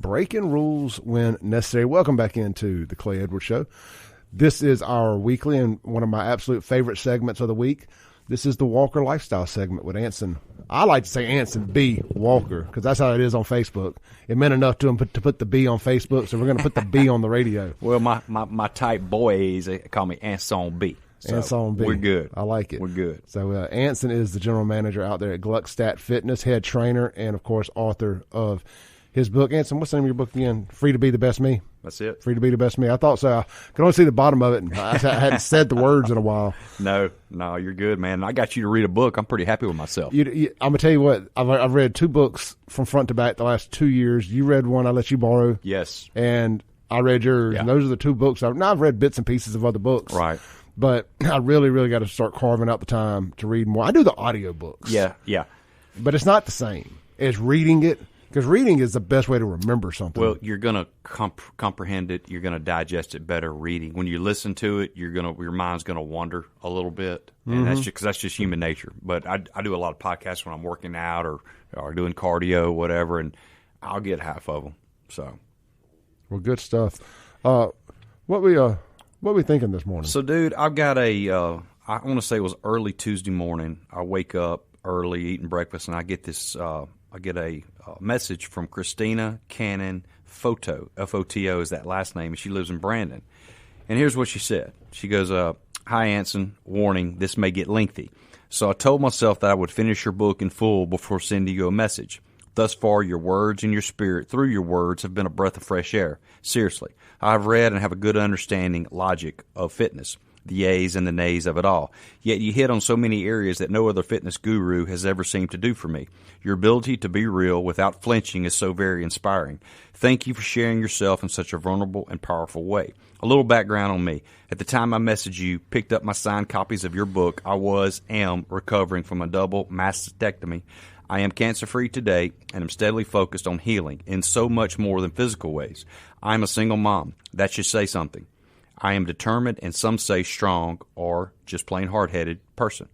Breaking rules when necessary. Welcome back into the Clay Edwards Show. This is our weekly and one of my absolute favorite segments of the week. This is the Walker Lifestyle segment with Anson. I like to say Anson B. Walker because that's how it is on Facebook. It meant enough to him to put the B on Facebook, so we're going to put the B on the radio. Well, my type boys call me Anson B. So Anson B. We're good. I like it. We're good. So Anson is the general manager out there at Gluckstat Fitness, head trainer, and, of course, author of his book. Anson, what's the name of your book again? Free to Be the Best Me? That's it. Free to Be the Best Me. I thought so. I could only see the bottom of it, and I hadn't said the words in a while. No, you're good, man. I got you to read a book. I'm pretty happy with myself. I'm going to tell you what. I've read 2 books from front to back the last 2 years. You read one I let you borrow. Yes. And I read yours. Yeah. And those are the 2 books. I've read bits and pieces of other books. Right. But I really, really got to start carving out the time to read more. I do the audio books. Yeah. But it's not the same as reading it. Because reading is the best way to remember something. Well, you're going to comprehend it. You're going to digest it better reading. When you listen to it, your mind's going to wander a little bit, and that's just human nature. But I do a lot of podcasts when I'm working out or doing cardio, whatever, and I'll get half of them. So, well, good stuff. What we thinking this morning? So, dude, I've got I want to say it was early Tuesday morning. I wake up early, eating breakfast, and I get this. I get a message from Christina Cannon Photo. F-O-T-O is that last name, and she lives in Brandon. And here's what she said. She goes, "Hi, Anson. Warning, this may get lengthy. So I told myself that I would finish your book in full before sending you a message. Thus far, your words and your spirit through your words have been a breath of fresh air. Seriously, I have read and have a good understanding, logic of fitness. The yays and the nays of it all. Yet you hit on so many areas that no other fitness guru has ever seemed to do for me. Your ability to be real without flinching is so very inspiring. Thank you for sharing yourself in such a vulnerable and powerful way. A little background on me. At the time I messaged you, picked up my signed copies of your book, I am recovering from a double mastectomy. I am cancer-free today and am steadily focused on healing in so much more than physical ways. I am a single mom. That should say something. I am determined and some say strong or just plain hard-headed person.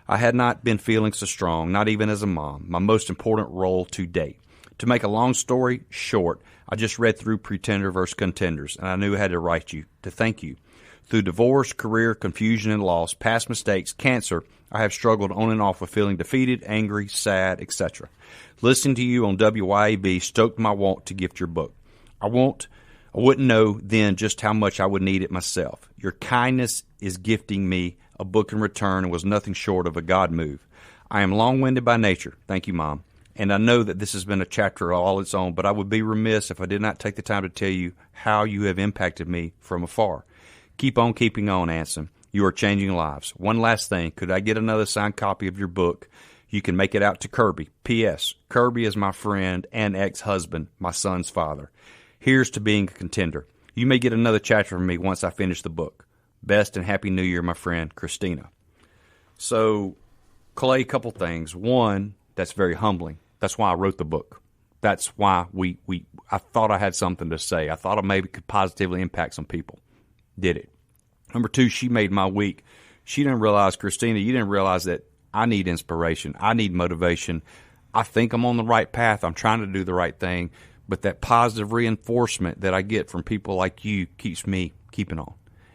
I had not been feeling so strong, not even as a mom, my most important role to date. To make a long story short, I just read through Pretender vs. Contenders, and I knew I had to write you to thank you. Through divorce, career, confusion, and loss, past mistakes, cancer, I have struggled on and off with feeling defeated, angry, sad, etc. Listening to you on WYAB stoked my want to gift your book. I wouldn't know then just how much I would need it myself. Your kindness is gifting me a book in return and was nothing short of a God move. I am long-winded by nature. Thank you, Mom. And I know that this has been a chapter all its own, but I would be remiss if I did not take the time to tell you how you have impacted me from afar. Keep on keeping on, Anson. You are changing lives. One last thing. Could I get another signed copy of your book? You can make it out to Kirby. P.S. Kirby is my friend and ex-husband, my son's father. Here's to being a contender. You may get another chapter from me once I finish the book. Best and Happy New Year, my friend, Christina." So, Clay, a couple things. One, that's very humbling. That's why I wrote the book. That's why I thought I had something to say. I thought I maybe could positively impact some people. Did it. Number two, she made my week. She didn't realize, Christina, you didn't realize that I need inspiration. I need motivation. I think I'm on the right path. I'm trying to do the right thing. But that positive reinforcement that I get from people like you keeps me keeping on.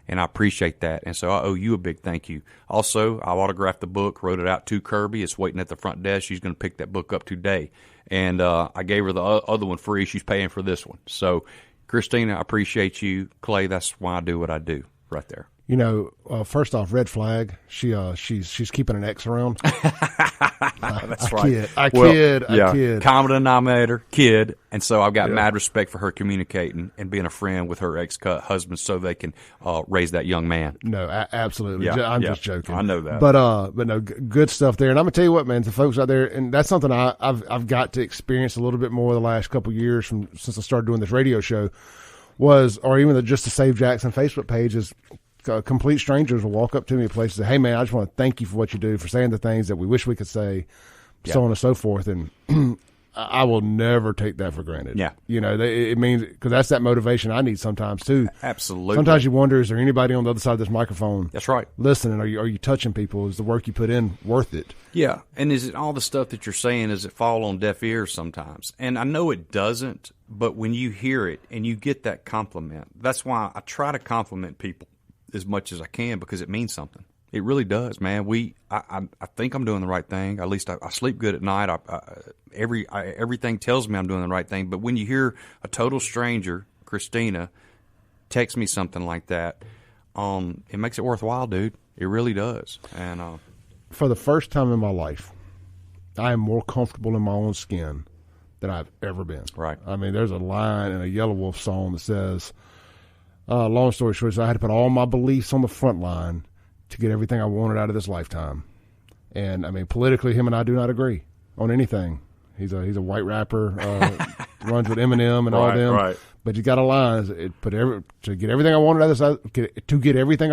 And I appreciate that. And so I owe you a big thank you. Also, I autographed the book, wrote it out to Kirby. It's waiting at the front desk. She's going to pick that book up today. And I gave her the other one free. She's paying for this one. So, Christina, I appreciate you. Clay, that's why I do what I do right there. You know, first off, red flag. She's keeping an X around. That's right. I kid. Common denominator, kid. And so I've got mad respect for her communicating and being a friend with her ex-husband so they can raise that young man. No, absolutely. Yeah, I'm just joking. I know that. But no, good stuff there. And I'm gonna tell you what, man, the folks out there, and that's something I've got to experience a little bit more the last couple of years since I started doing this radio show, or even just the Save Jackson Facebook page is. Complete strangers will walk up to me at places and say, "Hey, man, I just want to thank you for what you do, for saying the things that we wish we could say," so on and so forth. And I will never take that for granted. Yeah. It means, because that's that motivation I need sometimes too. Absolutely. Sometimes you wonder, is there anybody on the other side of this microphone? That's right. Listening, are you touching people? Is the work you put in worth it? Yeah. And is it all the stuff that you're saying, does it fall on deaf ears sometimes? And I know it doesn't, but when you hear it and you get that compliment, that's why I try to compliment people as much as I can, because it means something. It really does, man. I think I'm doing the right thing. At least I sleep good at night. Everything tells me I'm doing the right thing. But when you hear a total stranger, Christina, text me something like that, it makes it worthwhile, dude. It really does. And for the first time in my life, I am more comfortable in my own skin than I've ever been. Right. I mean, there's a line in a Yellow Wolf song that says, long story short, so I had to put all my beliefs on the front line to get everything I wanted out of this lifetime. And, I mean, politically, him and I do not agree on anything. He's a white rapper, runs with Eminem and all them. Right. But you got a line, to get everything I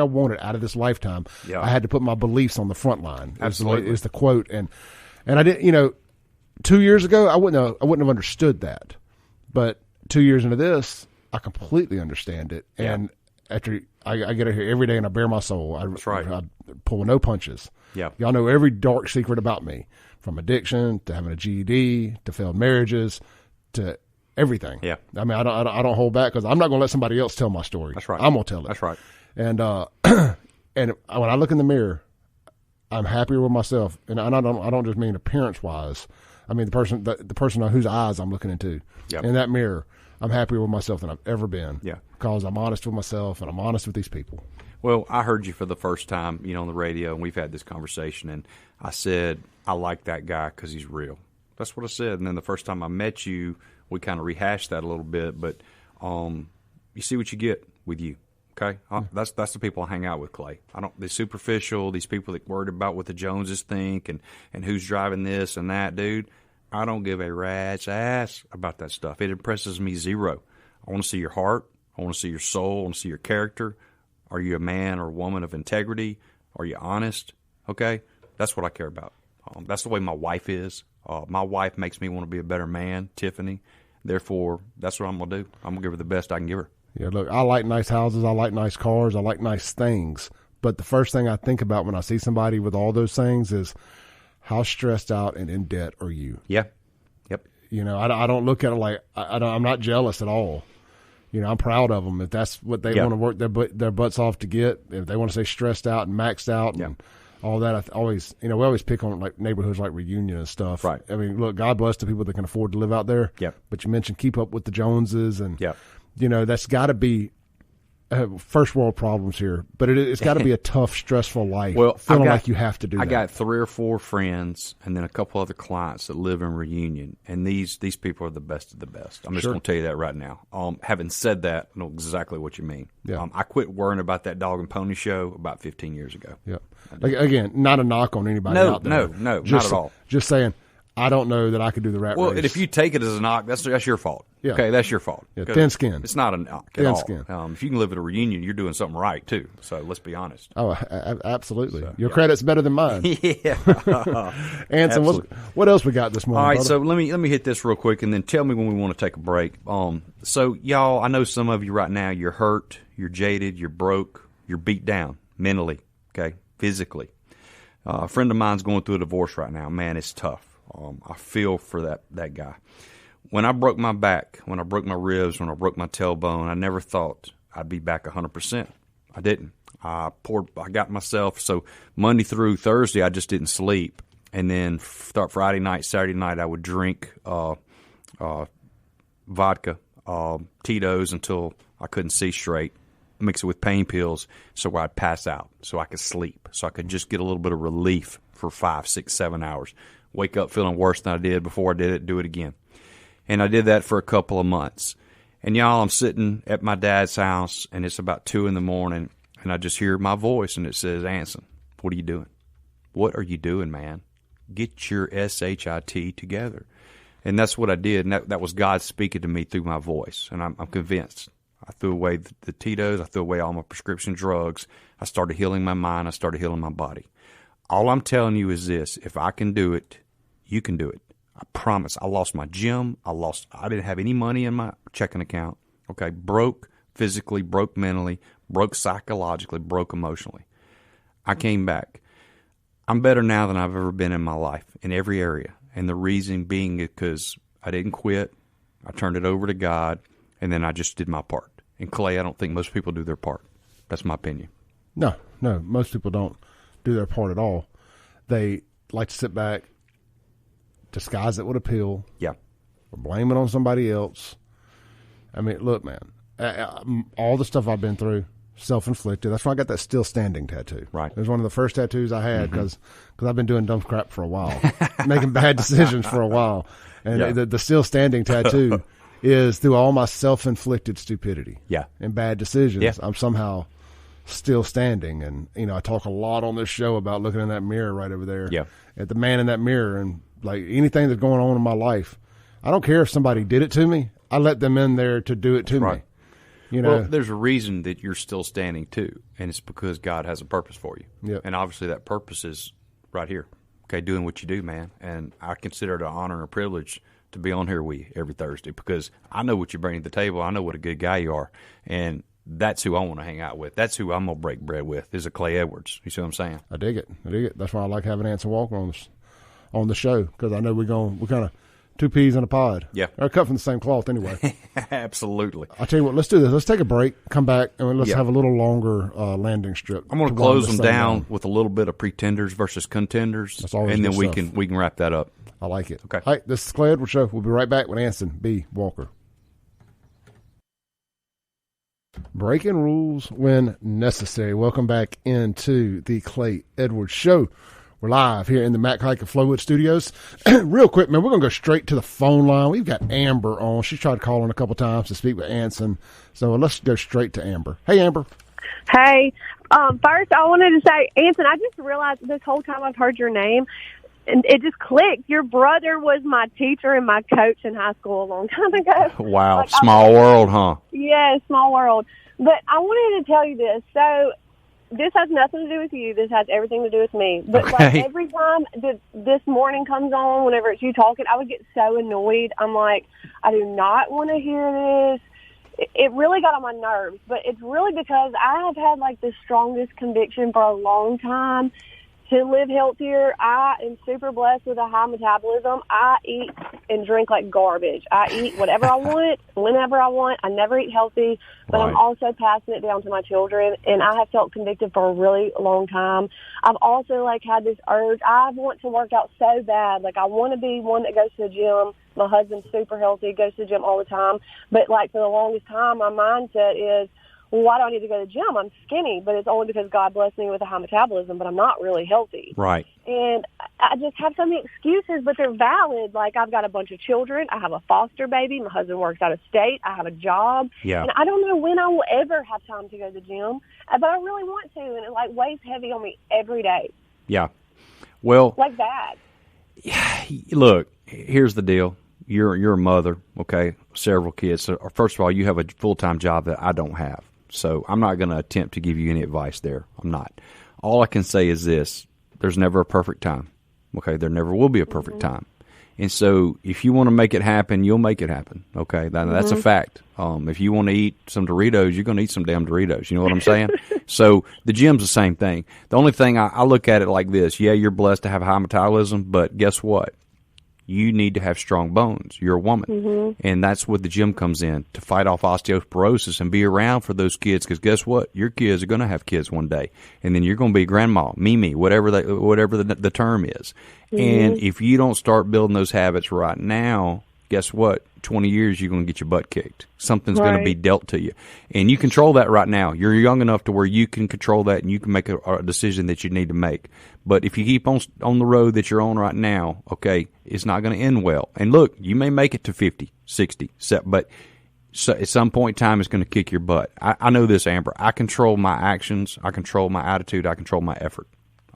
wanted out of this lifetime, Yeah. I had to put my beliefs on the front line. Absolutely. Is the quote. And I didn't, 2 years ago, I wouldn't have understood that. But 2 years into this, I completely understand it. Yeah. And after I get out here every day and I bare my soul. That's right. I pull no punches. Yeah. Y'all know every dark secret about me, from addiction to having a GED to failed marriages to everything. Yeah. I mean, I don't hold back, because I'm not going to let somebody else tell my story. That's right. I'm going to tell it. That's right. And and when I look in the mirror, I'm happier with myself, and I don't just mean appearance wise. I mean the person on whose eyes I'm looking into. Yep. In that mirror, I'm happier with myself than I've ever been. Yeah. Because I'm honest with myself and I'm honest with these people. Well, I heard you for the first time, on the radio, and we've had this conversation, and I said, I like that guy because he's real. That's what I said. And then the first time I met you, we kind of rehashed that a little bit, but you see what you get with you. Okay, that's the people I hang out with, Clay. They're superficial. These people that worried about what the Joneses think and who's driving this and that, dude. I don't give a rat's ass about that stuff. It impresses me zero. I want to see your heart. I want to see your soul. I want to see your character. Are you a man or a woman of integrity? Are you honest? Okay, that's what I care about. That's the way my wife is. My wife makes me want to be a better man, Tiffany. Therefore, that's what I'm going to do. I'm going to give her the best I can give her. Yeah, look, I like nice houses. I like nice cars. I like nice things. But the first thing I think about when I see somebody with all those things is, how stressed out and in debt are you? Yeah. Yep. I don't look at it like I'm not jealous at all. I'm proud of them if that's what they want to work their butts off to get. If they want to stay stressed out and maxed out and all that, we always pick on like neighborhoods like Reunion and stuff. Right. I mean, look, God bless the people that can afford to live out there. Yeah. But you mentioned keep up with the Joneses, and yeah. That's got to be first world problems here, but it's got to be a tough, stressful life. Well, feeling like you have to do that. I got 3 or 4 friends and then a couple other clients that live in Reunion, and these people are the best of the best. I'm just going to tell you that right now. Having said that, I know exactly what you mean. Yeah. I quit worrying about that dog and pony show about 15 years ago. Yeah. Again, not a knock on anybody out there. No, not at all. Just saying, I don't know that I could do the rat race. Well, and if you take it as a knock, that's your fault. Yeah. Okay, that's your fault. Yeah, thin skin. It's not a knock at all. Thin skin. If you can live at a Reunion, you're doing something right, too. So let's be honest. Oh, absolutely. Your credit's better than mine. Yeah. Anson, what else we got this morning? All right, brother? so let me hit this real quick, and then tell me when we want to take a break. So, y'all, I know some of you right now, you're hurt, you're jaded, you're broke, you're beat down mentally, okay, physically. A friend of mine's going through a divorce right now. Man, it's tough. I feel for that guy. When I broke my back, when I broke my ribs, when I broke my tailbone, I never thought I'd be back 100%. I didn't. I got myself, so Monday through Thursday, I just didn't sleep. And then start Friday night, Saturday night, I would drink vodka, Tito's until I couldn't see straight, mix it with pain pills so I'd pass out, so I could sleep, so I could just get a little bit of relief for 5, 6, 7 hours. Wake up feeling worse than I did before I did it, do it again. And I did that for a couple of months. And y'all, I'm sitting at my dad's house, and it's about 2 a.m, and I just hear my voice, and it says, Anson, what are you doing? What are you doing, man? Get your SHIT together. And that's what I did, and that was God speaking to me through my voice, and I'm convinced. I threw away the Tito's. I threw away all my prescription drugs. I started healing my mind. I started healing my body. All I'm telling you is this. If I can do it, you can do it. I promise. I lost my gym. I didn't have any money in my checking account. Okay, broke physically, broke mentally, broke psychologically, broke emotionally. I came back. I'm better now than I've ever been in my life in every area. And the reason being because I didn't quit. I turned it over to God, and then I just did my part. And Clay, I don't think most people do their part. That's my opinion. No, most people don't do their part at all. They like to sit back, disguise it with a pill, Yeah. or blame it on somebody else. I mean, look, man, all the stuff I've been through, self-inflicted. That's why I got that still standing tattoo. Right. It was one of the first tattoos I had because I've been doing dumb crap for a while, making bad decisions for a while. And the still standing tattoo is through all my self-inflicted stupidity and bad decisions. I'm somehow still standing. And, I talk a lot on this show about looking in that mirror right over there at the man in that mirror and like anything that's going on in my life. I don't care if somebody did it to me. I let them in there to do it to me. Well, there's a reason that you're still standing too, and it's because God has a purpose for you. Yep. And obviously that purpose is right here, okay, doing what you do, man. And I consider it an honor and a privilege to be on here with you every Thursday because I know what you bring to the table. I know what a good guy you are, and that's who I want to hang out with. That's who I'm going to break bread with is a Clay Edwards. You see what I'm saying? I dig it. That's why I like having Anson Walker on the show because I know we're kind of two peas in a pod. Yeah. They're cut from the same cloth anyway. Absolutely. I'll tell you what, let's do this. Let's take a break, come back, and let's have a little longer landing strip. I'm going to close them down with a little bit of pretenders versus contenders, That's always and then good we stuff. can wrap that up. I like it. Okay. All right, this is Clay Edwards Show. We'll be right back with Anson B. Walker. Breaking rules when necessary. Welcome back into the Clay Edwards Show. We're live here in the Mac Hike of Flowood Studios. Real quick, man, we're going to go straight to the phone line. We've got Amber on. She tried calling a couple times to speak with Anson. So let's go straight to Amber. Hey, Amber. Hey. First, I wanted to say, Anson, I just realized this whole time I've heard your name, and it just clicked. Your brother was my teacher and my coach in high school a long time ago. Wow. Small world, huh? Yeah, small world. But I wanted to tell you this. So this has nothing to do with you. This has everything to do with me. But like every time this morning comes on, whenever it's you talking, I would get so annoyed. I'm like, I do not want to hear this. It really got on my nerves. But it's really because I have had like the strongest conviction for a long time to live healthier. I am super blessed with a high metabolism. I eat and drink like garbage. I eat whatever I want, whenever I want. I never eat healthy, but I'm also passing it down to my children, and I have felt convicted for a really long time. I've also like had this urge. I want to work out so bad. Like I want to be one that goes to the gym. My husband's super healthy, goes to the gym all the time. But like for the longest time, my mindset is, well, why do I need to go to the gym? I'm skinny, but it's only because God blessed me with a high metabolism, but I'm not really healthy. Right. And I just have so many excuses, but they're valid. Like, I've got a bunch of children. I have a foster baby. My husband works out of state. I have a job. Yeah. And I don't know when I will ever have time to go to the gym, but I really want to, and it, like, weighs heavy on me every day. Yeah. Well. Like that. Look, here's the deal. You're a mother, okay, several kids. So first of all, you have a full-time job that I don't have. So I'm not going to attempt to give you any advice there. I'm not. All I can say is this. There's never a perfect time. Okay? There never will be a perfect time. And so if you want to make it happen, you'll make it happen. Okay? That's a fact. If you want to eat some Doritos, you're going to eat some damn Doritos. You know what I'm saying? So the gym's the same thing. The only thing I look at it like this. Yeah, you're blessed to have high metabolism, but guess what? You need to have strong bones. You're a woman. And that's what the gym comes in, to fight off osteoporosis and be around for those kids. Because guess what? Your kids are going to have kids one day. And then you're going to be grandma, Mimi, whatever the term is. And if you don't start building those habits right now, guess what? 20 years, you're going to get your butt kicked. Something's going to be dealt to you. And you control that right now. You're young enough to where you can control that and you can make a decision that you need to make. But if you keep on the road that you're on right now, okay, it's not going to end well. And look, you may make it to 50, 60, but at some point in time, it's going to kick your butt. I know this, Amber. I control my actions. I control my attitude. I control my effort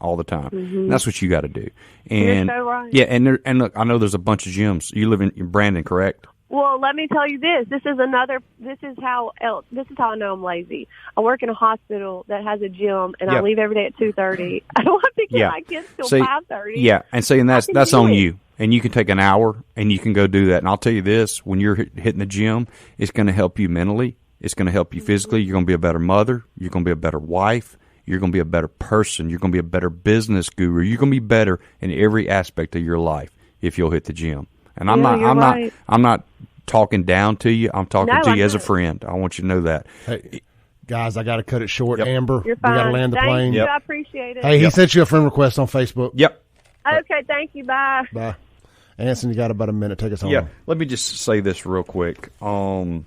all the time. And that's what you got to do. And you're so right. Yeah, and look, I know there's a bunch of gyms. You live in Brandon, correct? Well, let me tell you this. This is how I know I'm lazy. I work in a hospital that has a gym, and I leave every day at 2:30. I don't have to get my kids till 5:30. Yeah, and that's on you. and you can take an hour and you can go do that. And I'll tell you this, when you're hitting the gym, it's going to help you mentally. It's going to help you physically. You're going to be a better mother. You're going to be a better wife. You're going to be a better person. You're going to be a better business guru. You're going to be better in every aspect of your life if you'll hit the gym. And I'm not talking down to you. I'm talking to you as a friend. I want you to know that. Hey, guys, I got to cut it short. Yep. Amber, You're fine. we got to land the Thank plane. you. I appreciate it. Hey, he sent you a friend request on Facebook. Yep. Okay, thank you. Bye. Bye. Anson, you got about a minute. Take us home. Yeah. Let me just say this real quick. Y'all,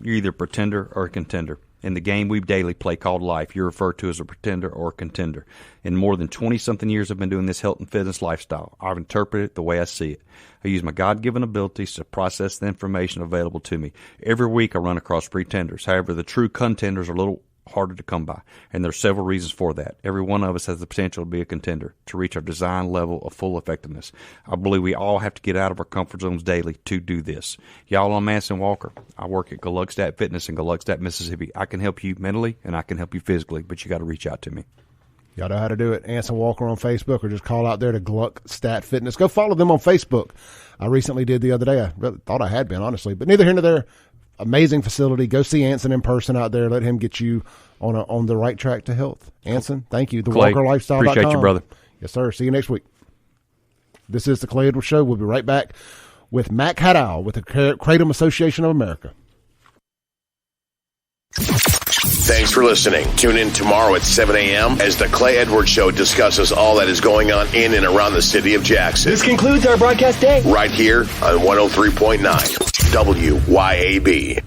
you're either a pretender or a contender. In the game we daily play called life, you're referred to as a pretender or a contender. In more than 20-something years I've been doing this health and fitness lifestyle. I've interpreted it the way I see it. I use my God-given abilities to process the information available to me. Every week I run across pretenders. However, the true contenders are a little harder to come by, and there's several reasons for that. Every one of us has the potential to be a contender, to reach our design level of full effectiveness. I believe we all have to get out of our comfort zones daily to do this. Y'all, I'm Anson Walker. I work at Gluckstadt Fitness in Gluckstadt, Mississippi. I can help you mentally and I can help you physically, but you got to reach out to me. Y'all know how to do it. Anson Walker on Facebook, or just call out there to Gluckstadt Fitness. Go follow them on Facebook. I recently did the other day. I really thought I had been, honestly, but neither here nor there. Amazing facility. Go see Anson in person out there. Let him get you on the right track to health. Anson, thank you. TheWalkerLifestyle.com. Appreciate you, brother. Yes, sir. See you next week. This is the Clay Edwards Show. We'll be right back with Matt Haddow with the Kratom Association of America. Thanks for listening. Tune in tomorrow at 7 a.m. as the Clay Edwards Show discusses all that is going on in and around the city of Jackson. This concludes our broadcast day. Right here on 103.9 WYAB.